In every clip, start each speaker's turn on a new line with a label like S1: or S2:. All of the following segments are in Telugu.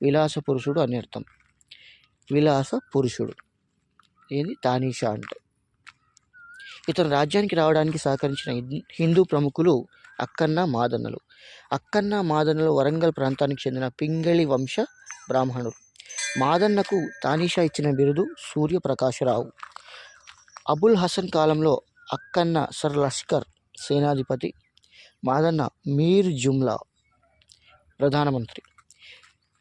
S1: విలాస పురుషుడు అని అర్థం. విలాస పురుషుడు ఏంది తానీషా అంటే. ఇతను రాజ్యానికి రావడానికి సహకరించిన హిందూ ప్రముఖులు అక్కన్న మాదన్నలు. అక్కన్న మాదన్నలు వరంగల్ ప్రాంతానికి చెందిన పింగళి వంశ బ్రాహ్మణులు. మాదన్నకు తానీషా ఇచ్చిన బిరుదు సూర్యప్రకాశరావు. అబుల్ హసన్ కాలంలో అక్కన్న సర్ లష్కర్ సేనాధిపతి, మాదన్న మీర్ జుమ్లా ప్రధానమంత్రి.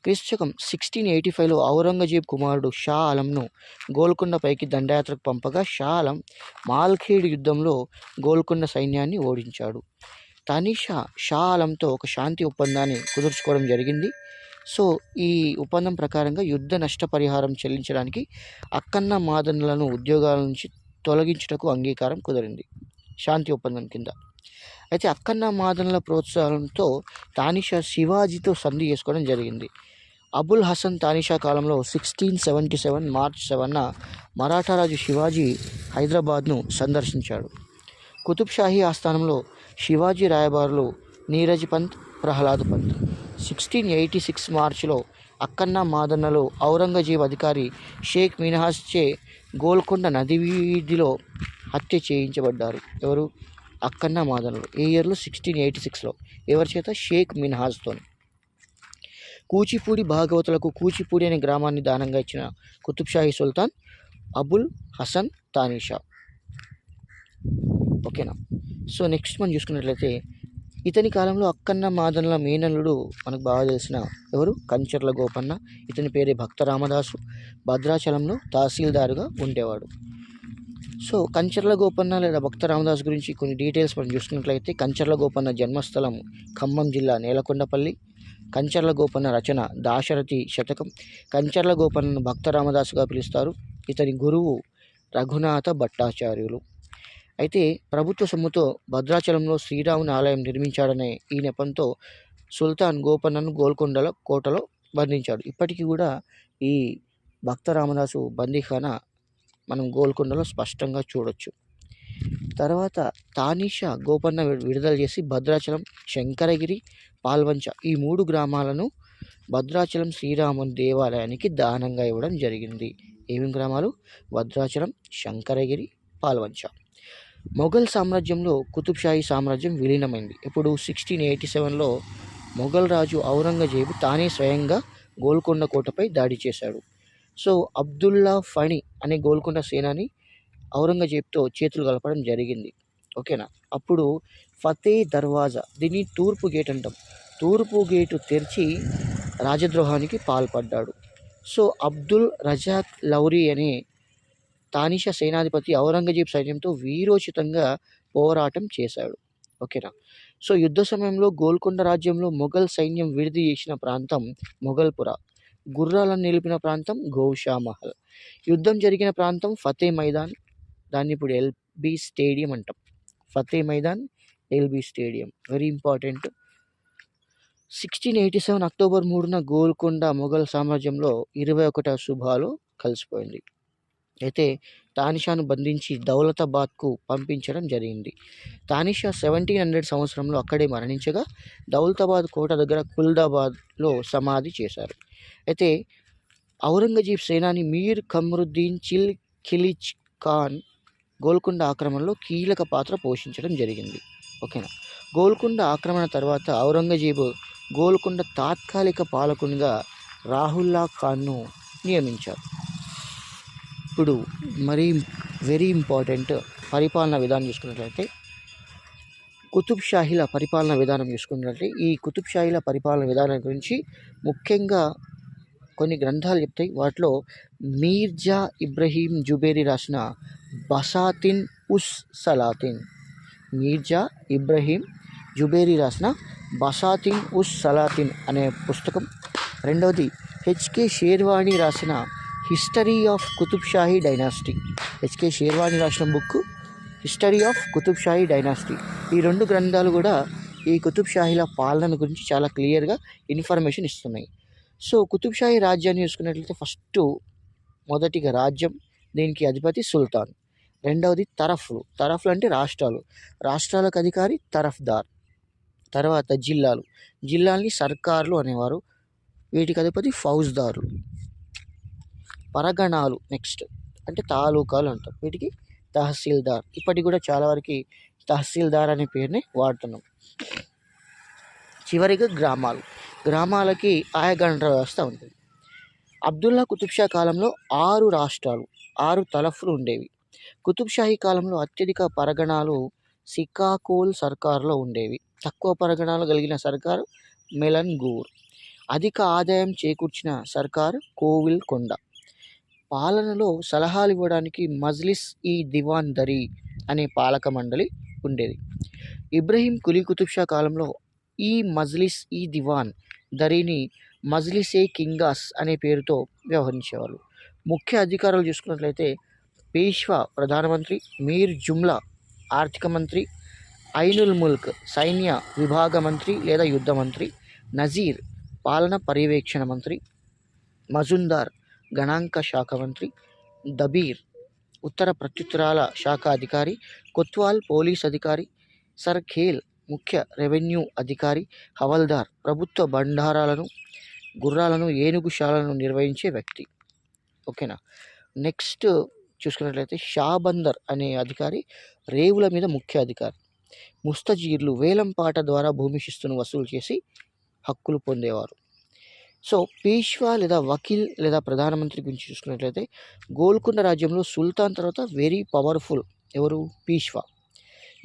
S1: క్రీస్తుశకం 1685లో ఔరంగజేబ్ కుమారుడు షా ఆలంను గోల్కొండపైకి దండయాత్రకు పంపగా షా ఆలం మాల్ఖేడ్ యుద్ధంలో గోల్కొండ సైన్యాన్ని ఓడించాడు. తానీషా షా ఆలంతో ఒక శాంతి ఒప్పందాన్ని కుదుర్చుకోవడం జరిగింది. సో ఈ ఒప్పందం ప్రకారంగా యుద్ధ నష్టపరిహారం చెల్లించడానికి అక్కన్న మాదన్నలను ఉద్యోగాల నుంచి తొలగించుటకు అంగీకారం కుదిరింది శాంతి ఒప్పందం కింద. అయితే అక్కన్న మాదన్నల ప్రోత్సాహంతో తానీషా శివాజీతో సంధి చేసుకోవడం జరిగింది. అబుల్ హసన్ తానీషా కాలంలో 1677 మార్చ్ 7న మరాఠారాజు శివాజీ హైదరాబాద్ను సందర్శించాడు. కుతుబ్ షాహీ ఆస్థానంలో శివాజీ రాయబారులు నీరజ్ పంత్, ప్రహ్లాద్ పంత్. 1686 మార్చిలో అక్కన్న మాదన్నలు ఔరంగజేబ్ అధికారి షేక్ మిన్హాజ్ చే గోల్కొండ నది వీధిలో హత్య చేయించబడ్డారు. ఎవరు? అక్కన్న మాదన్నలు. ఏ ఇయర్లో? 1686లో. ఎవరి చేత? షేక్ మిన్హాజ్తో. కూచిపూడి భాగవతులకు కూచిపూడి అనే గ్రామాన్ని దానంగా ఇచ్చిన కుతుబ్షాహీ సుల్తాన్ అబుల్ హసన్ తానీషా. ఓకేనా. సో నెక్స్ట్ మనం చూసుకున్నట్లయితే ఇతని కాలంలో అక్కన్న మాదన్నల మేనల్లుడు మనకు బాగా తెలిసిన ఎవరు? కంచర్ల గోపన్న. ఇతని పేరే భక్త రామదాసు. భద్రాచలంలో తహసీల్దారుగా ఉండేవాడు. సో కంచర్ల గోపన్న లేదా భక్త రామదాస్ గురించి కొన్ని డీటెయిల్స్ మనం చూసుకున్నట్లయితే కంచర్ల గోపన్న జన్మస్థలం ఖమ్మం జిల్లా నేలకొండపల్లి. కంచర్ల గోపన్న రచన దాశరథి శతకం. కంచర్ల గోపన్నను భక్త రామదాసుగా పిలుస్తారు. ఇతని గురువు రఘునాథ భట్టాచార్యులు. అయితే ప్రభుత్వ సొమ్ముతో భద్రాచలంలో శ్రీరాముని ఆలయం నిర్మించాడనే ఈ నెపంతో సుల్తాన్ గోపన్నను గోల్కొండల కోటలో బంధించాడు. ఇప్పటికీ కూడా ఈ భక్త రామదాసు బందీఖానా మనం గోల్కొండలో స్పష్టంగా చూడొచ్చు. తర్వాత తానీషా గోపన్న విడుదల చేసి భద్రాచలం, శంకరగిరి, పాల్వంచ ఈ 3 గ్రామాలను భద్రాచలం శ్రీరాముని దేవాలయానికి దానంగా ఇవ్వడం జరిగింది. ఏమేమి గ్రామాలు? భద్రాచలం, శంకరగిరి, పాల్వంచ. మొఘల్ సామ్రాజ్యంలో కుతుబ్షాహీ సామ్రాజ్యం విలీనమైంది. ఇప్పుడు 1687లో మొఘల్ రాజు ఔరంగజేబు తానే స్వయంగా గోల్కొండ కోటపై దాడి చేశాడు. సో అబ్దుల్లా ఫణి అనే గోల్కొండ సేనాని ఔరంగజేబ్తో చేతులు కలపడం జరిగింది. ఓకేనా. అప్పుడు ఫతే దర్వాజా, దీన్ని తూర్పు గేట్ అంటాం, తూర్పు గేటు తెరిచి రాజద్రోహానికి పాల్పడ్డాడు. సో అబ్దుల్ రజాక్ లౌరీ అనే తానీషా సేనాధిపతి ఔరంగజేబ్ సైన్యంతో వీరోచితంగా పోరాటం చేశాడు. ఓకేనా. సో యుద్ధ సమయంలో గోల్కొండ రాజ్యంలో మొఘల్ సైన్యం విడిది చేసిన ప్రాంతం మొఘల్పుర, గుర్రాలను నిలిపిన ప్రాంతం గౌషా మహల్, యుద్ధం జరిగిన ప్రాంతం ఫతే మైదాన్, దాన్ని ఇప్పుడు ఎల్బీ స్టేడియం అంటాం. Fateh Maidan, LB stadium very important. 1687 October 3న గోల్కొండ మొఘల్ సామ్రాజ్యంలో 21వ సుబాలో కలిసిపోయింది. అయితే తానీషాను బంధించి దౌలతాబాద్కు పంపించడం జరిగింది. తానీషా 1700 సంవత్సరంలో అక్కడే మరణించగా దౌలతాబాద్ కోట దగ్గర కుల్దాబాద్లో సమాధి చేశారు. అయితే ఔరంగజేబ్ సేనాని మీర్ కమ్రుద్దీన్ చిల్ ఖిలిజ్ ఖాన్ గోల్కొండ ఆక్రమణలో కీలక పాత్ర పోషించడం జరిగింది. ఓకేనా. గోల్కొండ ఆక్రమణ తర్వాత ఔరంగజేబు గోల్కొండ తాత్కాలిక పాలకునిగా రాహుల్లా ఖాన్ను నియమించారు. ఇప్పుడు మరీ వెరీ ఇంపార్టెంట్ పరిపాలనా విధానం చూసుకున్నట్లయితే కుతుబ్ షాహీల పరిపాలనా విధానం చూసుకున్నట్లయితే ఈ కుతుబ్ షాహీల పరిపాలన విధానం గురించి ముఖ్యంగా కొన్ని గ్రంథాలు చెప్తాయి. వాటిలో మీర్జా ఇబ్రహీం జుబేరి రాసిన బసాతిన్ ఉస్ సలాతిన్, మీర్జా ఇబ్రహీం జుబేరి రాసిన బసాతిన్ ఉస్ సలాతిన్ అనే పుస్తకం. రెండవది హెచ్కే షేర్వాణి రాసిన history of Qutub Shahi dynasty. H K Sherwani రాసిన book history of Qutub Shahi dynasty. ఈ 2 గ్రంథాలు కూడా ఈ కుతుబ్ షాహీల పాలన గురించి చాలా క్లియర్గా ఇన్ఫర్మేషన్ ఇస్తున్నాయి. సో కుతుబ్ షాహీ రాజ్యాన్ని చూసుకున్నట్లయితే మొదటిగా రాజ్యం, దీనికి అధిపతి సుల్తాన్. రెండవది తరఫ్లు అంటే రాష్ట్రాలకు అధికారి తరఫ్దార్. తర్వాత జిల్లాల్ని సర్కార్లు అనేవారు. వీటికి అధిపతి ఫౌజ్దారులు. పరగణాలు నెక్స్ట్ అంటే తాలూకాలు అంటారు, వీటికి తహసీల్దార్. ఇప్పటికి కూడా చాలా వరకు తహసీల్దార్ అనే పేరుని వాడుతున్నాం. చివరిగా గ్రామాలకి ఆయా గణన వ్యవస్థ ఉంటుంది. అబ్దుల్లా కుతుబ్షా కాలంలో 6 రాష్ట్రాలు 6 తలఫ్లు ఉండేవి. కుతుబ్షాహీ కాలంలో అత్యధిక పరగణాలు సికాకోల్ సర్కార్లో ఉండేవి. తక్కువ పరగణాలు కలిగిన సర్కారు మెలన్గూర్. అధిక ఆదాయం చేకూర్చిన సర్కారు కోవిల్ కొండ. పాలనలో సలహాలు ఇవ్వడానికి మజ్లిస్ ఈ దివాన్ దరీ అనే పాలక మండలి ఉండేది. ఇబ్రహీం కులీ కుతుబ్షా కాలంలో ఈ మజ్లిస్ ఈ దివాన్ దరీని మజ్లిసే కింగాస్ అనే పేరుతో వ్యవహరించేవాళ్ళు. ముఖ్య అధికారులు చూసుకున్నట్లయితే పేష్వా ప్రధానమంత్రి, మీర్ జుమ్లా ఆర్థిక మంత్రి, ఐనుల్ ముల్క్ సైన్య విభాగ మంత్రి లేదా యుద్ధ మంత్రి, నజీర్ పాలన పర్యవేక్షణ మంత్రి, మజుందార్ గణాంక శాఖ మంత్రి, దబీర్ ఉత్తర ప్రత్యుత్తరాల శాఖ అధికారి, కొత్వాల్ పోలీస్ అధికారి, సర్ఖేల్ ముఖ్య రెవెన్యూ అధికారి, హవల్దార్ ప్రభుత్వ బండారాలను, గుర్రాలను, ఏనుగుశాలను నిర్వహించే వ్యక్తి. ఓకేనా. నెక్స్ట్ చూసుకున్నట్లయితే షాబందర్ అనే అధికారి రేవుల మీద ముఖ్య అధికారి. ముస్తజీర్లు వేలం పాట ద్వారా భూమి శిస్తును వసూలు చేసి హక్కులు పొందేవారు. సో పేష్వా లేదా వకీల్ లేదా ప్రధానమంత్రి గురించి చూసుకున్నట్లయితే గోల్కొండ రాజ్యంలో సుల్తాన్ తర్వాత వెరీ పవర్ఫుల్ ఎవరు? పీష్వా.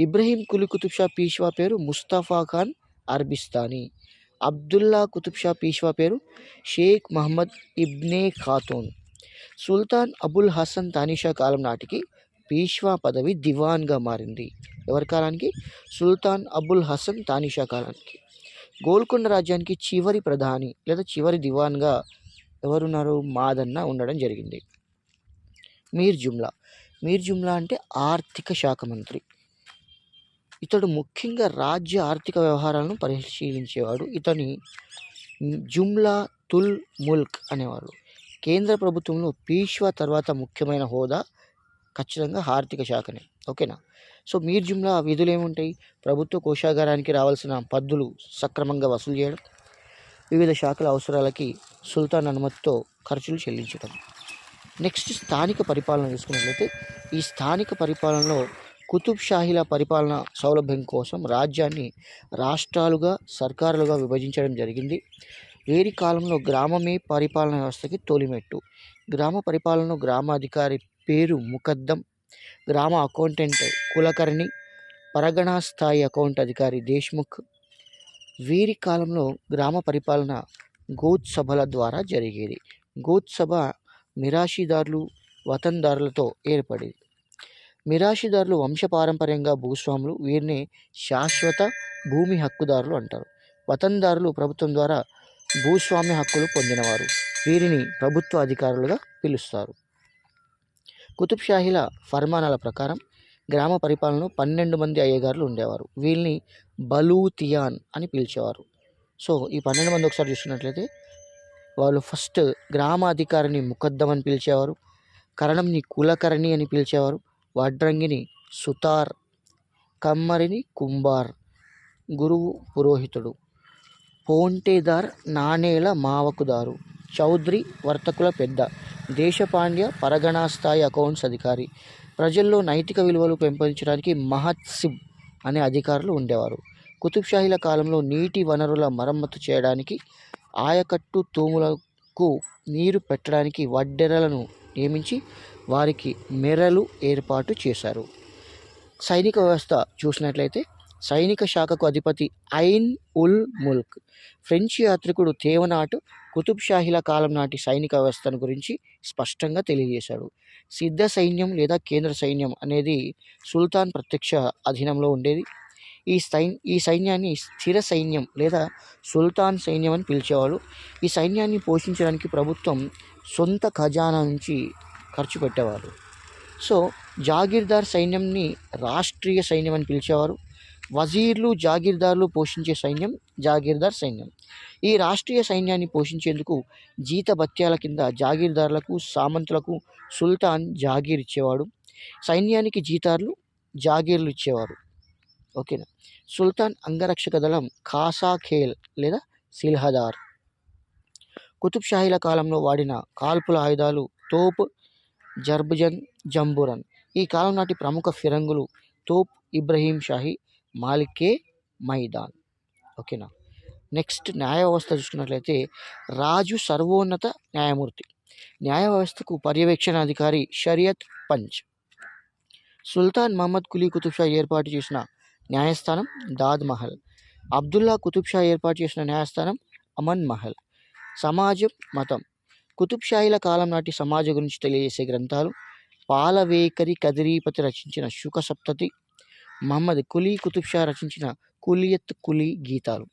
S1: ఇబ్రహీం కులీ కుతుబ్షా పీష్వా పేరు ముస్తఫా ఖాన్ అర్బిస్తానీ. అబ్దుల్లా కుతుబ్షా పీష్వా పేరు షేక్ మహమ్మద్ ఇబ్నే ఖాతూన్. సుల్తాన్ అబుల్ హసన్ తానిషా కాలం నాటికి పీష్వా పదవి దివాన్గా మారింది. ఎవరి కాలానికి? సుల్తాన్ అబుల్ హసన్ తానిషా కాలానికి. గోల్కొండ రాజ్యానికి చివరి ప్రధాని లేదా చివరి దివాన్గా ఎవరున్నారు? మాదన్న ఉండడం జరిగింది. మీర్ జుమ్లా అంటే ఆర్థిక శాఖ మంత్రి. ఇతడు ముఖ్యంగా రాజ్య ఆర్థిక వ్యవహారాలను పరిశీలించేవాడు. ఇతని జుమ్లా తుల్ ముల్క్ అనేవారు. కేంద్ర ప్రభుత్వంలో పీష్వా తర్వాత ముఖ్యమైన హోదా ఖచ్చితంగా ఆర్థిక శాఖనే. ఓకేనా. సో మీర్ జుమ్లా విధులు ఏముంటాయి? ప్రభుత్వ కోశాగారానికి రావాల్సిన పద్దులు సక్రమంగా వసూలు చేయడం, వివిధ శాఖల అవసరాలకి సుల్తాన్ అనుమతితో ఖర్చులు చెల్లించడం. నెక్స్ట్ స్థానిక పరిపాలన చూసుకున్నట్లయితే ఈ స్థానిక పరిపాలనలో కుతుబ్ షాహీల పరిపాలన సౌలభ్యం కోసం రాజ్యాన్ని రాష్ట్రాలుగా సర్కారులుగా విభజించడం జరిగింది. వీరి కాలంలో గ్రామమే పరిపాలన వ్యవస్థకి తొలిమెట్టు. గ్రామ పరిపాలనలో గ్రామాధికారి పేరు ముకద్దం, గ్రామ అకౌంటెంట్ కులకర్ణి, పరగణా స్థాయి అకౌంట్ అధికారి దేశ్ముఖ్. వీరి కాలంలో గ్రామ పరిపాలన గోత్ సభల ద్వారా జరిగేది. గోత్ సభ మిరాషీదారులు వతందారులతో ఏర్పడేది. మిరాషీదారులు వంశపారంపర్యంగా భూస్వాములు, వీరిని శాశ్వత భూమి హక్కుదారులు అంటారు. వతందారులు ప్రభుత్వం ద్వారా భూస్వామ్య హక్కులు పొందినవారు, వీరిని ప్రభుత్వ అధికారులుగా పిలుస్తారు. కుతుబ్ షాహీల ఫర్మానాల ప్రకారం గ్రామ పరిపాలనలో 12 మంది అయ్యగారులు ఉండేవారు. వీళ్ళని బలూతియాన్ అని పిలిచేవారు. సో ఈ 12 మంది ఒకసారి చూసుకున్నట్లయితే వాళ్ళు ఫస్ట్ గ్రామాధికారిని ముకద్దం అని పిలిచేవారు, కరణంని కులకర్ణి అని పిలిచేవారు, వడ్రంగిని సుతార్, కమ్మరిని కుంబార్, గురువు పురోహితుడు, పోంటేదార్ నాణేల మావకుదారు, చౌదరి వర్తకుల పెద్ద, దేశపాండ్య పరగణా స్థాయి అకౌంట్స్ అధికారి. ప్రజల్లో నైతిక విలువలు పెంపొందించడానికి మహత్సిబ్ అనే అధికారులు ఉండేవారు. కుతుబ్ షాహీల కాలంలో నీటి వనరుల మరమ్మతు చేయడానికి, ఆయకట్టు తూములకు నీరు పెట్టడానికి వడ్డెరలను నియమించి వారికి మెరలు ఏర్పాటు చేశారు. సైనిక వ్యవస్థ చూసినట్లయితే సైనిక శాఖకు అధిపతి ఐన్ ఉల్ ముల్క్. ఫ్రెంచ్ యాత్రికుడు తేవనాట్ కుతుబ్ షాహీల కాలం నాటి సైనిక వ్యవస్థను గురించి స్పష్టంగా తెలియజేశాడు. సిద్ధ సైన్యం లేదా కేంద్ర సైన్యం అనేది సుల్తాన్ ప్రత్యక్ష అధీనంలో ఉండేది. ఈ సైన్యాన్ని స్థిర సైన్యం లేదా సుల్తాన్ సైన్యం అని పిలిచేవాళ్ళు. ఈ సైన్యాన్ని పోషించడానికి ప్రభుత్వం సొంత ఖజానా నుంచి ఖర్చు పెట్టేవారు. సో జాగీర్దార్ సైన్యంని రాష్ట్రీయ సైన్యం అని పిలిచేవారు. వజీర్లు జాగీర్దార్లు పోషించే సైన్యం జాగీర్దార్ సైన్యం. ఈ రాష్ట్రీయ సైన్యాన్ని పోషించేందుకు జీతభత్యాల కింద జాగీర్దార్లకు సామంతులకు సుల్తాన్ జాగీర్ ఇచ్చేవాడు. సైన్యానికి జీతార్లు జాగీర్లు ఇచ్చేవారు. ఓకేనా. సుల్తాన్ అంగరక్షక దళం ఖాసా ఖేల్ లేదా సిల్హదార్. కుతుబ్ షాహీల కాలంలో వాడిన కాల్పుల ఆయుధాలు తోప్, జర్బజన్, జంబురన్. ఈ కాలం నాటి ప్రముఖ ఫిరంగులు తోప్ ఇబ్రహీం షాహీ, మాలికే మైదాన్. ఓకేనా. నెక్స్ట్ న్యాయ వ్యవస్థ చూసుకున్నట్లయితే రాజు సర్వోన్నత న్యాయమూర్తి. న్యాయ వ్యవస్థకు పర్యవేక్షణాధికారి షరియత్ పంచ్. సుల్తాన్ మహమ్మద్ కులీ కుతుబ్ షా ఏర్పాటు చేసిన న్యాయస్థానం దాద్ మహల్. అబ్దుల్లా కుతుబ్ షా ఏర్పాటు చేసిన న్యాయస్థానం అమన్ మహల్. సమాజం, మతం. కుతుబ్ షాహీల కాలం నాటి సమాజం గురించి తెలియజేసే గ్రంథాలు పాలవేకరి కదిరీపతి రచించిన శుక సప్తతి, మహమ్మద్ కులీ కుతుబ్ షా రచించిన కులియత్ కులీ గీతాలు.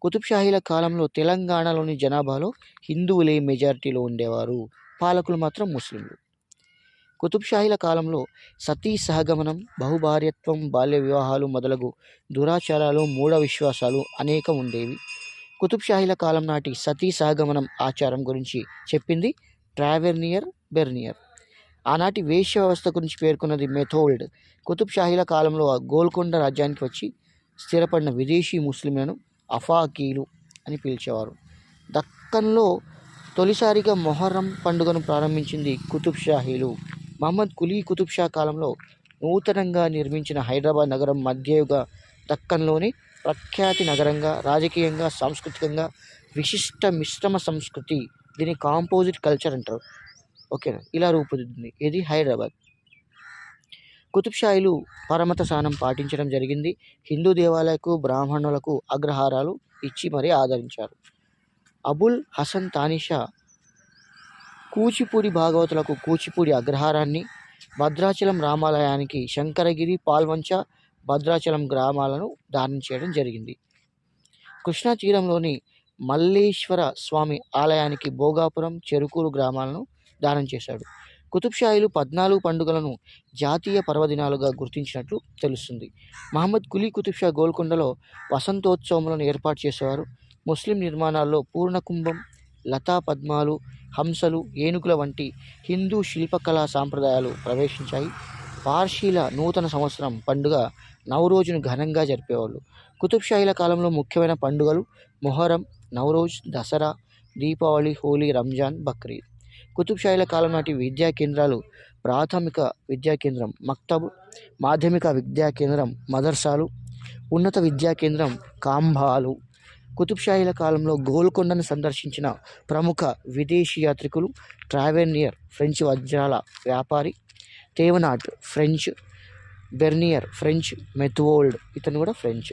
S1: కుతుబ్ షాహీల కాలంలో తెలంగాణలోని జనాభాలో హిందువులే మెజారిటీలో ఉండేవారు, పాలకులు మాత్రం ముస్లింలు. కుతుబ్ షాహీల కాలంలో సతీ సహగమనం, బహుభార్యత్వం, బాల్య వివాహాలు మొదలగు దురాచారాలు, మూఢ విశ్వాసాలు అనేకం ఉండేవి. కుతుబ్ షాహీల కాలం నాటి సతీ సహగమనం ఆచారం గురించి చెప్పింది ట్రావెర్నియర్ బెర్నియర్. ఆనాటి వేశ్య వ్యవస్థ గురించి పేర్కొన్నది మెథోల్డ్. కుతుబ్ షాహీల కాలంలో గోల్కొండ రాజ్యానికి వచ్చి స్థిరపడిన విదేశీ ముస్లింలను అఫాకీలు అని పిలిచేవారు. దక్కన్లో తొలిసారిగా మొహర్రం పండుగను ప్రారంభించింది కుతుబ్ షాహీలు. మహమ్మద్ కులీ కుతుబ్ షా కాలంలో నూతనంగా నిర్మించిన హైదరాబాద్ నగరం మధ్యయుగ దక్కన్లోని ప్రఖ్యాతి నగరంగా, రాజకీయంగా, సాంస్కృతికంగా విశిష్ట మిశ్రమ సంస్కృతి, దీన్ని కాంపోజిట్ కల్చర్ అంటారు. ఓకేనా. ఇలా రూపుదిద్దింది ఇది హైదరాబాద్. కుతుబ్ షాహీలు పరమత స్థానం పాటించడం జరిగింది. హిందూ దేవాలయాలకు, బ్రాహ్మణులకు అగ్రహారాలు ఇచ్చి మరీ ఆదరించారు. అబుల్ హసన్ తానిషా కూచిపూడి భాగవతులకు కూచిపూడి అగ్రహారాన్ని, భద్రాచలం రామాలయానికి శంకరగిరి, పాల్వంచ, భద్రాచలం గ్రామాలను దానం చేయడం జరిగింది. కృష్ణా తీరంలోని మల్లేశ్వర స్వామి ఆలయానికి భోగాపురం, చెరుకూరు గ్రామాలను దానం చేశాడు. కుతుబ్ షాహీలు 14 పండుగలను జాతీయ పర్వదినాలుగా గుర్తించినట్లు తెలుస్తుంది. మహమ్మద్ కులీ కుతుబ్ షా గోల్కొండలో వసంతోత్సవములను ఏర్పాటు చేసేవారు. ముస్లిం నిర్మాణాల్లో పూర్ణకుంభం, లతా పద్మాలు, హంసలు, ఏనుగుల వంటి హిందూ శిల్పకళా సాంప్రదాయాలు ప్రవేశించాయి. పార్షీల నూతన సంవత్సరం పండుగ నవరోజును ఘనంగా జరిపేవాళ్ళు. కుతుబ్ షాహీల కాలంలో ముఖ్యమైన పండుగలు మొహరం, నవరోజ్, దసరా, దీపావళి, హోలీ, రంజాన్, బక్రీద్. కుతుబ్ షాహీల కాలం నాటి విద్యా కేంద్రాలు ప్రాథమిక విద్యా కేంద్రం మక్తబ్, మాధ్యమిక విద్యా కేంద్రం మదర్సాలు, ఉన్నత విద్యా కేంద్రం కాంబాలు. కుతుబ్ షాహీల కాలంలో గోల్కొండను సందర్శించిన ప్రముఖ విదేశీ యాత్రికులు ట్రావెర్నియర్ ఫ్రెంచ్ వజ్రాల వ్యాపారి, తేవనాట్ ఫ్రెంచ్, బెర్నియర్ ఫ్రెంచ్, మెథోల్డ్ ఇతను కూడా ఫ్రెంచ్.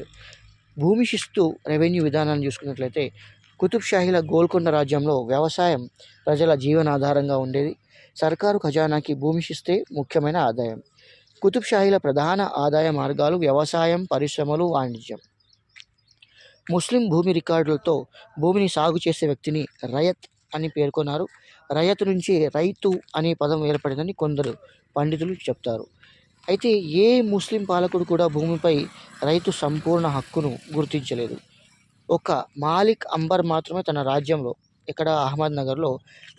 S1: భూమి శిస్తు రెవెన్యూ విధానాన్ని చూసుకున్నట్లయితే కుతుబ్ షాహీల గోల్కొండ రాజ్యంలో వ్యవసాయం ప్రజల జీవనాధారంగా ఉండేది. సర్కారు ఖజానాకి భూమి శిస్తే ముఖ్యమైన ఆదాయం. కుతుబ్ షాహీల ప్రధాన ఆదాయ మార్గాలు వ్యవసాయం, పరిశ్రమలు, వాణిజ్యం. ముస్లిం భూమి రికార్డులతో భూమిని సాగు చేసే వ్యక్తిని రయత్ అని పేర్కొన్నారు. రయత్ నుంచి రైతు అనే పదం ఏర్పడిందని కొందరు పండితులు చెప్తారు. అయితే ఏ ముస్లిం పాలకుడు కూడా భూమిపై రైతు సంపూర్ణ హక్కును గుర్తించలేదు. ఒక మాలిక్ అంబర్ మాత్రమే తన రాజ్యంలో, ఇక్కడ అహ్మద్నగర్లో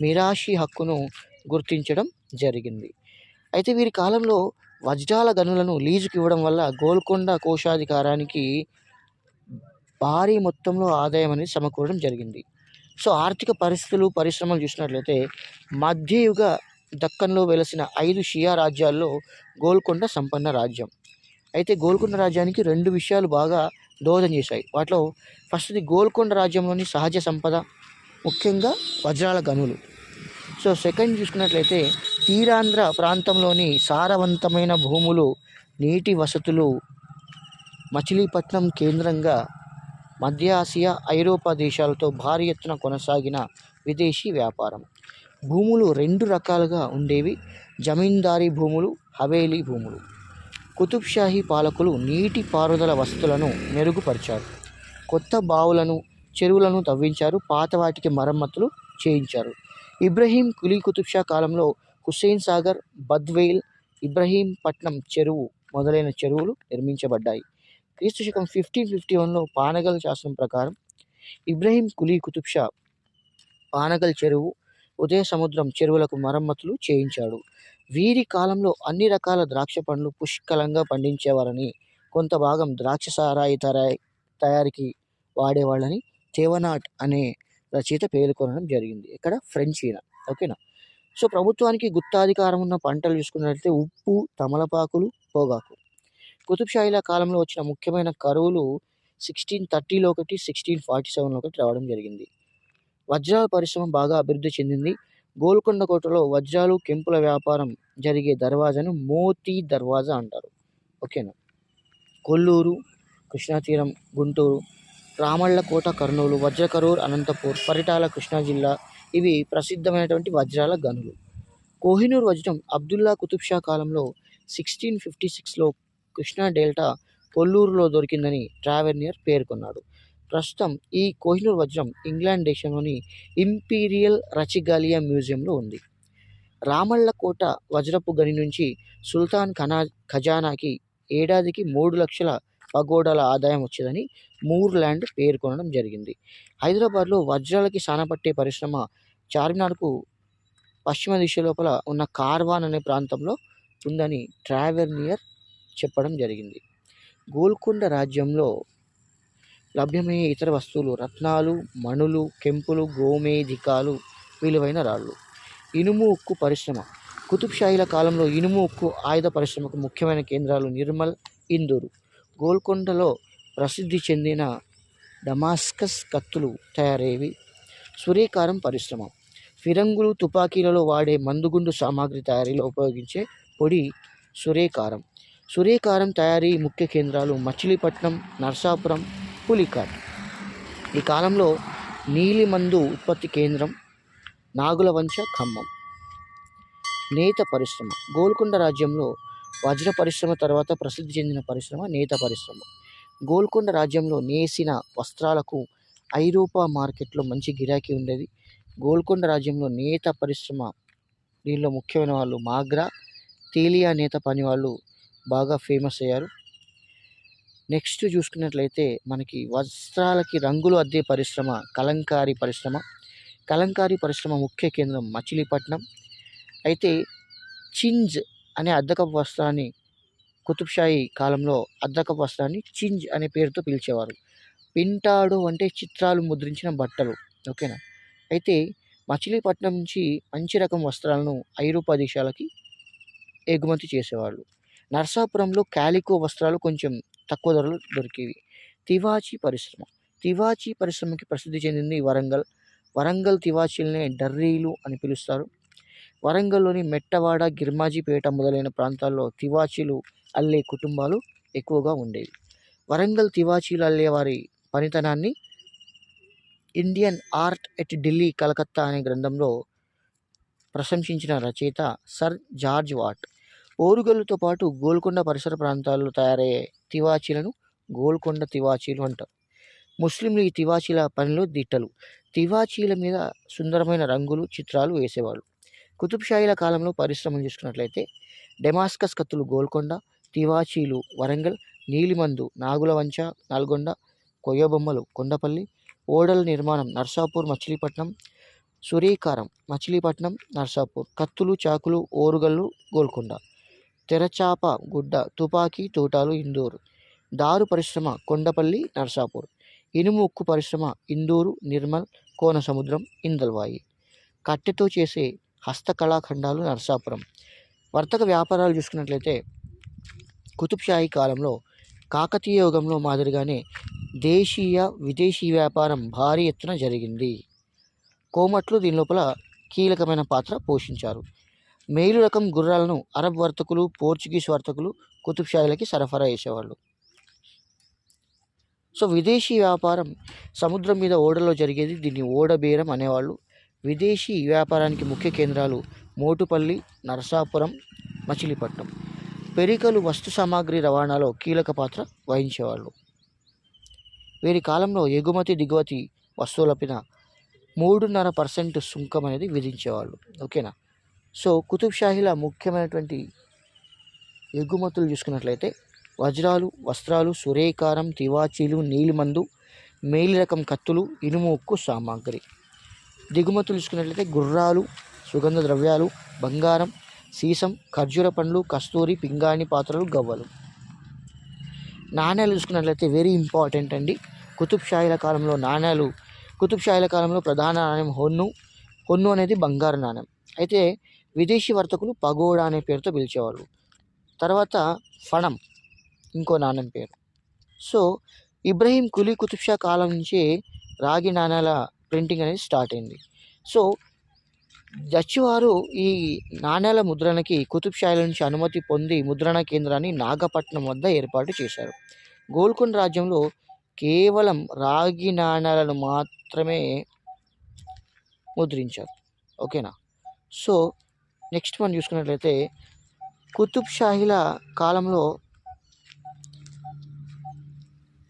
S1: మిరాషీ హక్కును గుర్తించడం జరిగింది. అయితే వీరి కాలంలో వజ్రాల గనులను లీజుకి ఇవ్వడం వల్ల గోల్కొండ కోశాధికారానికి భారీ మొత్తంలో ఆదాయం అనేది సమకూరడం జరిగింది. సో ఆర్థిక పరిస్థితులు, పరిశ్రమలు చూసినట్లయితే మధ్యయుగ దక్కన్లో వెలసిన 5 షియా రాజ్యాల్లో గోల్కొండ సంపన్న రాజ్యం. అయితే గోల్కొండ రాజ్యానికి 2 విషయాలు బాగా దోహదం చేశాయి. వాటిలో ఫస్ట్ది గోల్కొండ రాజ్యంలోని సహజ సంపద, ముఖ్యంగా వజ్రాల గనులు. సో సెకండ్ చూసుకున్నట్లయితే తీరాంధ్ర ప్రాంతంలోని సారవంతమైన భూములు, నీటి వసతులు, మచిలీపట్నం కేంద్రంగా మధ్య ఆసియా, ఐరోపా దేశాలతో భారీ ఎత్తున కొనసాగిన విదేశీ వ్యాపారం. భూములు 2 రకాలుగా ఉండేవి: జమీందారీ భూములు, హవేలీ భూములు. కుతుబ్ షాహీ పాలకులు నీటి పారుదల వసతులను మెరుగుపరిచారు. కొత్త బావులను, చెరువులను తవ్వించారు. పాత వాటికి మరమ్మతులు చేయించారు. ఇబ్రహీం కులీ కుతుబ్ షా కాలంలో హుస్సేన్ సాగర్, బద్వేల్, ఇబ్రహీం పట్నం చెరువు మొదలైన చెరువులు నిర్మించబడ్డాయి. క్రీస్తు శకం 1551లో పానగల్ శాసనం ప్రకారం ఇబ్రహీం కులీ కుతుబ్ షా పానగల్ చెరువు, ఉదయ సముద్రం చెరువులకు మరమ్మతులు చేయించాడు. వీరి కాలంలో అన్ని రకాల ద్రాక్ష పండ్లు పుష్కలంగా పండించేవారని, కొంత భాగం ద్రాక్ష సారాయి తయారీకి వాడేవాళ్ళని తేవనాట్ అనే రచయిత పేర్కొనడం జరిగింది. ఇక్కడ ఫ్రెంచ్ ఈయన. ఓకేనా. సో ప్రభుత్వానికి గుత్తాధికారం ఉన్న పంటలు చూసుకున్నట్లయితే ఉప్పు, తమలపాకులు, పొగాకు. కుతుబ్ షాహీల కాలంలో వచ్చిన ముఖ్యమైన కరువులు 1630లో ఒకటి, 1647లో ఒకటి రావడం జరిగింది. వజ్రాల పరిశ్రమ బాగా అభివృద్ధి చెందింది. గోల్కొండ కోటలో వజ్రాలు, కెంపుల వ్యాపారం జరిగే దర్వాజాను మోతీ దర్వాజా అంటారు. ఓకేనా. కొల్లూరు, కృష్ణా తీరం, గుంటూరు, రామళ్ళకోట కర్నూలు, వజ్రకరూర్ అనంతపూర్, పరిటాల కృష్ణా జిల్లా ఇవి ప్రసిద్ధమైనటువంటి వజ్రాల గనులు. కోహినూర్ వజ్రం అబ్దుల్లా కుతుబ్ షా కాలంలో 1656లో కృష్ణా డెల్టా కొల్లూరులో దొరికిందని ట్రావెర్నియర్ పేర్కొన్నాడు. ప్రస్తుతం ఈ కోహినూర్ వజ్రం ఇంగ్లాండ్ దేశంలోని ఇంపీరియల్ రచిగాలియా మ్యూజియంలో ఉంది. రామళ్ళకోట వజ్రపు గని నుంచి సుల్తాన్ ఖజానాకి ఏడాదికి 3 లక్షల పగోడాల ఆదాయం వచ్చేదని మూర్లాండ్ పేర్కొనడం జరిగింది. హైదరాబాద్లో వజ్రాలకి సానపట్టే పరిశ్రమ చార్మినార్కు పశ్చిమ దిశ లోపల ఉన్న కార్వాన్ అనే ప్రాంతంలో ఉందని ట్రావెర్నియర్ చెప్పడం జరిగింది. గోల్కొండ రాజ్యంలో లభ్యమయ్యే ఇతర వస్తువులు రత్నాలు, మణులు, కెంపులు, గోమేధికాలు, విలువైన రాళ్ళు. ఇనుము ఉక్కు పరిశ్రమ కుతుబ్ షాహీల కాలంలో ఇనుము ఉక్కు ఆయుధ పరిశ్రమకు ముఖ్యమైన కేంద్రాలు నిర్మల్, ఇందూరు. గోల్కొండలో ప్రసిద్ధి చెందిన డమాస్కస్ కత్తులు తయారయ్యేవి. సురేకారం పరిశ్రమ ఫిరంగులు, తుపాకీలలో వాడే మందుగుండు సామాగ్రి తయారీలో ఉపయోగించే పొడి సురేకారం. సురేకారం తయారీ ముఖ్య కేంద్రాలు మచిలీపట్నం, నర్సాపురం, పులికాట్. ఈ కాలంలో నీలిమందు ఉత్పత్తి కేంద్రం నాగులవంచ, ఖమ్మం. నేత పరిశ్రమ గోల్కొండ రాజ్యంలో వజ్ర పరిశ్రమ తర్వాత ప్రసిద్ధి చెందిన పరిశ్రమ నేత పరిశ్రమ. గోల్కొండ రాజ్యంలో నేసిన వస్త్రాలకు ఐరోపా మార్కెట్లో మంచి గిరాకీ ఉండేది. గోల్కొండ రాజ్యంలో నేత పరిశ్రమ దీనిలో ముఖ్యమైన వాళ్ళు మాగ్రా, తేలియా నేత పని వాళ్ళు బాగా ఫేమస్ అయ్యారు. నెక్స్ట్ చూసుకున్నట్లయితే మనకి వస్త్రాలకి రంగులు అద్దే పరిశ్రమ కలంకారీ పరిశ్రమ. కలంకారీ పరిశ్రమ ముఖ్య కేంద్రం మచిలీపట్నం. అయితే చింజ్ అనే అద్దకపు వస్త్రాన్ని కుతుబ్ షాహీ కాలంలో అద్దకపు వస్త్రాన్ని చింజ్ అనే పేరుతో పిలిచేవారు. పింటాడు అంటే చిత్రాలు ముద్రించిన బట్టలు. ఓకేనా. అయితే మచిలీపట్నం నుంచి మంచి రకం వస్త్రాలను ఐరోపా దేశాలకి ఎగుమతి చేసేవాళ్ళు. నర్సాపురంలో కాలికో వస్త్రాలు కొంచెం తక్కువ ధరలు దొరికేవి. తివాచీ పరిశ్రమ తివాచీ పరిశ్రమకి ప్రసిద్ధి చెందింది వరంగల్. వరంగల్ తివాచీలనే డర్రీలు అని పిలుస్తారు. వరంగల్లోని మెట్టవాడ, గిర్మాజీపేట మొదలైన ప్రాంతాల్లో తివాచీలు అల్లే కుటుంబాలు ఎక్కువగా ఉండేవి. వరంగల్ తివాచీలు అల్లే వారి పనితనాన్ని Indian art at Delhi, Calcutta అనే గ్రంథంలో ప్రశంసించిన రచయిత సర్ జార్జ్ వాట్. ఓరుగల్లుతో పాటు గోల్కొండ పరిసర ప్రాంతాల్లో తయారయ్యే తివాచీలను గోల్కొండ తివాచీలు అంటారు. ముస్లింలు ఈ తివాచీల పనిలో దిట్టలు. తివాచీల మీద సుందరమైన రంగులు, చిత్రాలు వేసేవాళ్ళు. కుతుబ్ షాహీల కాలంలో పరిశ్రమలు చూసుకున్నట్లయితే డెమాస్కస్ కత్తులు గోల్కొండ, తివాచీలు వరంగల్, నీలిమందు నాగులవంచ, నల్గొండ, కొయ్యబొమ్మలు కొండపల్లి, ఓడల నిర్మాణం నర్సాపూర్, మచిలీపట్నం, సురేకారం మచిలీపట్నం, నర్సాపూర్, కత్తులు, చాకులు, ఓరుగల్లు, గోల్కొండ, తెరచాప గుడ్డ, తుపాకీ, తూటాలు, ఇందూరు, దారు పరిశ్రమ కొండపల్లి, నర్సాపూర్, ఇనుము ఉక్కు పరిశ్రమ ఇందూరు, నిర్మల్, కోనసముద్రం, ఇందల్వాయి, కట్టెతో చేసే హస్తకళాఖండాలు నర్సాపురం. వర్తక వ్యాపారాలు చూసుకున్నట్లయితే కుతుబ్ షాహీ కాలంలో కాకతీయ యుగంలో మాదిరిగానే దేశీయ, విదేశీ వ్యాపారం భారీ ఎత్తున జరిగింది. కోమట్లు దీని లోపల కీలకమైన పాత్ర పోషించారు. మేలు రకం గుర్రాలను అరబ్ వర్తకులు, పోర్చుగీస్ వర్తకులు కుతుబ్ షాహీలకి సరఫరా చేసేవాళ్ళు. సో విదేశీ వ్యాపారం సముద్రం మీద ఓడలో జరిగేది. దీన్ని ఓడబేరం అనేవాళ్ళు. విదేశీ వ్యాపారానికి ముఖ్య కేంద్రాలు మోటుపల్లి, నరసాపురం, మచిలీపట్నం. పెరికలు వస్తు సామాగ్రి రవాణాలో కీలక పాత్ర వహించేవాళ్ళు. వీరి కాలంలో ఎగుమతి, దిగుమతి వస్తువులపైన 3.5% సుంకం అనేది విధించేవాళ్ళు. ఓకేనా. సో కుతుబ్ షాహీల ముఖ్యమైనటువంటి ఎగుమతులు చూసుకున్నట్లయితే వజ్రాలు, వస్త్రాలు, సురేకారం, తివాచీలు, నీలిమందు, మేలి రకం కత్తులు, ఇనుము ఉక్కు సామాగ్రి. దిగుమతులు చూసుకున్నట్లయితే గుర్రాలు, సుగంధ ద్రవ్యాలు, బంగారం, సీసం, ఖర్జూర పండ్లు, కస్తూరి, పింగాణి పాత్రలు, గవ్వలు. నాణ్యాలు చూసుకున్నట్లయితే వెరీ ఇంపార్టెంట్ అండి. కుతుబ్ షాహీల కాలంలో నాణ్యాలు కుతుబ్ షాహీల కాలంలో ప్రధాన నాణ్యం హొన్ను అనేది బంగారు నాణ్యం. అయితే విదేశీ వర్తకులు పగోడా అనే పేరుతో పిలిచేవాళ్ళు. తర్వాత ఫణం ఇంకో నాణ్యం పేరు. సో ఇబ్రహీం కులీ కుతుబ్ షా కాలం నుంచి రాగి నాణ్యాల ప్రింటింగ్ అనేది స్టార్ట్ అయింది. సో డచ్ వారు ఈ నాణ్యాల ముద్రణకి కుతుబ్ షాహీల నుంచి అనుమతి పొంది ముద్రణ కేంద్రాన్ని నాగపట్నం వద్ద ఏర్పాటు చేశారు. గోల్కొండ రాజ్యంలో కేవలం రాగి నాణ్యాలను మాత్రమే ముద్రించారు. ఓకేనా. సో నెక్స్ట్ మనం చూసుకున్నట్లయితే కుతుబ్ షాహీల కాలంలో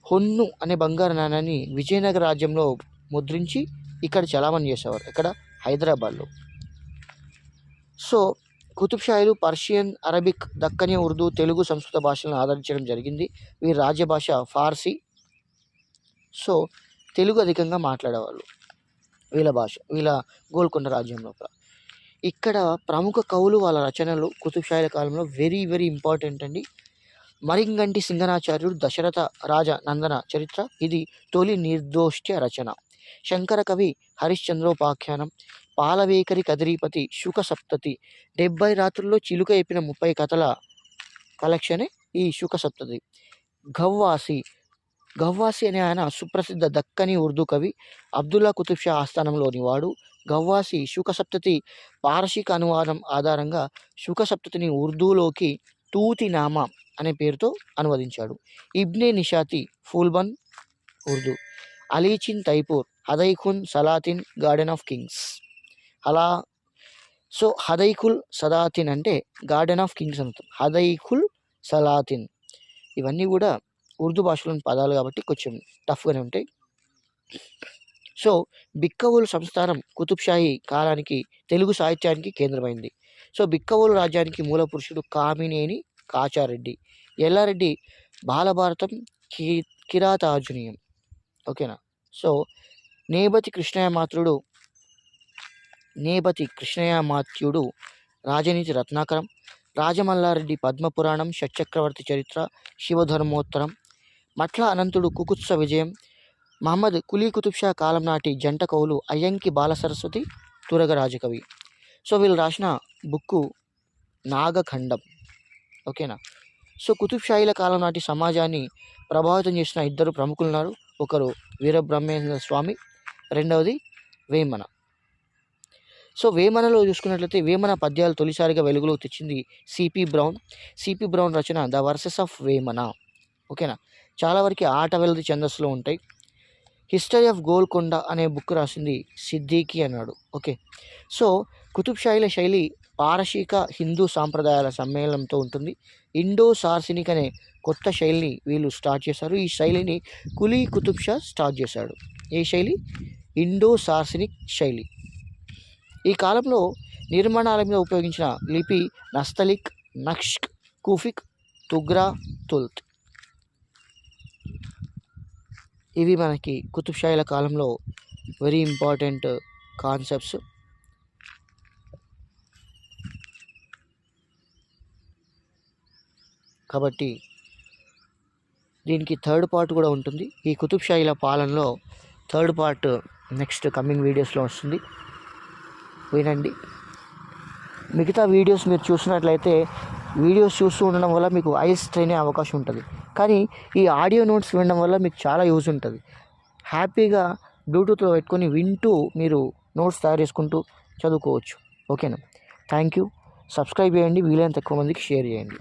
S1: హొన్ను అనే బంగారు నాణ్యాన్ని విజయనగర రాజ్యంలో ముద్రించి ఇక్కడ చలామణి చేసేవారు. ఇక్కడ హైదరాబాద్లో. సో కుతుబ్ షాహీలు పర్షియన్, అరబిక్, దక్కనీ ఉర్దూ, తెలుగు, సంస్కృత భాషలను ఆదరించడం జరిగింది. వీరి రాజ్య భాష ఫార్సీ. సో తెలుగు అధికంగా మాట్లాడేవాళ్ళు వీళ్ళ గోల్కొండ రాజ్యం లోపల. ఇక్కడ ప్రముఖ కవులు వాళ్ళ రచనలు కుతుబ్ షాహీల కాలంలో వెరీ వెరీ ఇంపార్టెంట్ అండి. మరింగంటి సింగనాచార్యుడు దశరథ రాజ నందన చరిత్ర, ఇది తొలి నిర్దోష్ట్య రచన. శంకర కవి హరిశ్చంద్రోపాఖ్యానం, పాలవేకరి కదిరీపతి శుక సప్తతి, 70 రాత్రుల్లో చిలుక చెప్పిన 30 కథల కలెక్షనే ఈ శుక సప్తతి. గవ్వాసి అనే ఆయన సుప్రసిద్ధ దక్కనీ ఉర్దూ కవి, అబ్దుల్లా కుతుబ్ షా ఆస్థానంలోని వాడు. గవ్వాసి శుక సప్తతి పారశీక అనువాదం ఆధారంగా శుక సప్తతిని ఉర్దూలోకి తూతినామా అనే పేరుతో అనువదించాడు. ఇబ్నే నిషాతి ఫూల్బన్ ఉర్దూ, అలీచిన్ తైపూర్, Hadaiqun Salatin garden of kings. So Hadaiqul Salatin అంటే గార్డెన్ ఆఫ్ కింగ్స్ అంటారు. హదైఖుల్ సలాతిన్ ఇవన్నీ కూడా ఉర్దూ భాషలోని పదాలు కాబట్టి కొంచెం టఫ్గానే ఉంటాయి. సో బిక్కవోలు సంస్థానం కుతుబ్ షాహీ కాలానికి తెలుగు సాహిత్యానికి కేంద్రమైంది. సో బిక్కవోలు రాజ్యానికి మూల పురుషుడు కామినేని కాచారెడ్డి, ఎల్లారెడ్డి బాలభారతం, కిరాతార్జునీయం. ఓకేనా. సో నేపథి కృష్ణయామాత్యుడు రాజనీతి రత్నాకరం, రాజమల్లారెడ్డి పద్మపురాణం, షట్చక్రవర్తి చరిత్ర, శివధర్మోత్తరం, మట్ల అనంతుడు కుకుత్స విజయం, మహమ్మద్ కులీ కుతుబ్ షా కాలం నాటి జంట కవులు అయ్యంకి బాలసరస్వతి, తురగ రాజకవి. సో వీళ్ళు రాసిన బుక్కు నాగఖండం. ఓకేనా. సో కుతుబ్ షాహీల కాలం నాటి సమాజాన్ని ప్రభావితం చేసిన 2 ప్రముఖులు ఉన్నారు. ఒకరు వీరబ్రహ్మేంద్ర స్వామి, రెండవది వేమన. సో వేమనలో చూసుకున్నట్లయితే వేమన పద్యాలు తొలిసారిగా వెలుగులోకి తెచ్చింది CP brown Rachana the versus of Vemana. ఓకేనా. చాలా వరకు ఆట వెల్ది ఛందస్సులో ఉంటాయి. హిస్టరీ ఆఫ్ గోల్కొండ అనే బుక్ రాసింది సిద్దికి అన్నాడు. ఓకే. సో కుతుబ్ షాహీల శైలి పారశీక హిందూ సాంప్రదాయాల సమ్మేళనంతో ఉంటుంది. ఇండో సార్సినిక్ అనే కొత్త శైలిని వీళ్ళు స్టార్ట్ చేశారు. ఈ శైలిని కులీ కుతుబ్ షా స్టార్ట్ చేశాడు. ఏ శైలి? ఇండో సార్సినిక్ శైలి. ఈ కాలంలో నిర్మాణాల మీద ఉపయోగించిన లిపి నస్తలిక్, నక్ష్, కుఫిక్, తుగ్రా, తుల్త్. ఇవి మనకి కుతుబ్ షాహీల కాలంలో వెరీ ఇంపార్టెంట్ కాన్సెప్ట్స్. కాబట్టి దీనికి 3rd పార్ట్ కూడా ఉంటుంది. ఈ కుతుబ్ షాహీల పాలనలో 3rd పార్ట్ నెక్స్ట్ కమింగ్ వీడియోస్లో వస్తుంది, వినండి. మిగతా వీడియోస్ మీరు చూసినట్లయితే వీడియోస్ చూస్తూ ఉండడం వల్ల మీకు ఐస్ స్ట్రెయిన్ అయ్యే అవకాశం ఉంటుంది. కానీ ఈ ఆడియో నోట్స్ వినడం వల్ల మీకు చాలా యూజ్ ఉంటుంది. హ్యాపీగా బ్లూటూత్లో పెట్టుకొని వింటూ మీరు నోట్స్ తయారు చేసుకుంటూ చదువుకోవచ్చు. ఓకేనా. Thank you. సబ్స్క్రైబ్ చేయండి, వీలైనంత ఎక్కువ మందికి షేర్ చేయండి.